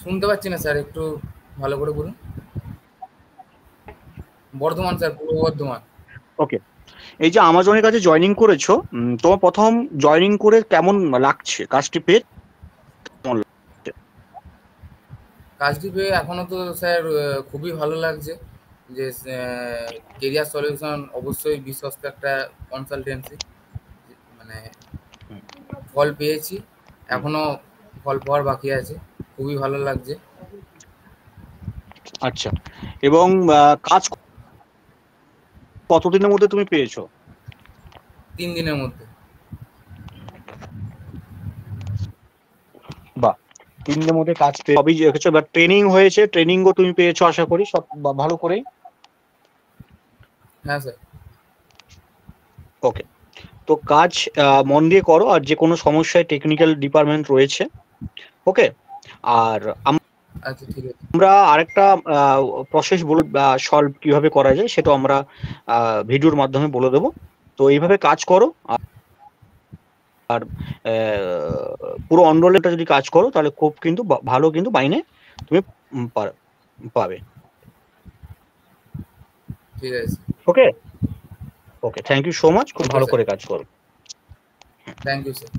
শুনতে পাচ্ছি না স্যার, একটু ভালো করে বলুন। বর্ধমান স্যার, পূর্ব বর্ধমান। ওকে, এই যে আমাজনের কাছে জয়েনিং করেছো, তোমার প্রথম জয়েনিং করে কেমন লাগছে, কাজটি পেয়ে কেমন লাগছে? কাজটি পেয়ে এখনো তো স্যার খুবই ভালো লাগছে। যে কেরিয়ার সলিউশন অবশ্যই বিশ্বস্ত একটা কনসালটেন্সি। মানে হুম, ফল পেয়েছি, হুম। এখনো ফল পাওয়ার বাকি আছে। খুবই ভালো লাগছে। আচ্ছা, এবং কাজ কতদিনের মধ্যে তুমি পেয়েছো? 3 দিনের মধ্যে। বাহ, 3 দিনের মধ্যে কাজ পেয়ে সবই দেখেছো, এবার ট্রেনিং হয়েছে, ট্রেনিংও তুমি পেয়েছো আশা করি সব ভালো করেই। হ্যাঁ স্যার। ওকে, তো কাজ মন দিয়ে করো, আর যে কোনো সমস্যায় টেকনিক্যাল ডিপার্টমেন্ট রয়েছে। ওকে, আর আচ্ছা, ঠিক আছে। আমরা আরেকটা প্রসেস বলে সলভ কিভাবে করা যায় সেটা আমরা ভিডিওর মাধ্যমে বলে দেবো। তো এইভাবে কাজ করো, আর পুরো অনরোলটা যদি কাজ করো তাহলে খুব কিন্তু ভালো কিন্তু মাইনে তুমি পাবে। ঠিক আছে। Okay, okay, thank you so much, খুব ওকে ভালো স্যার। করে কাজ করো। Thank you sir.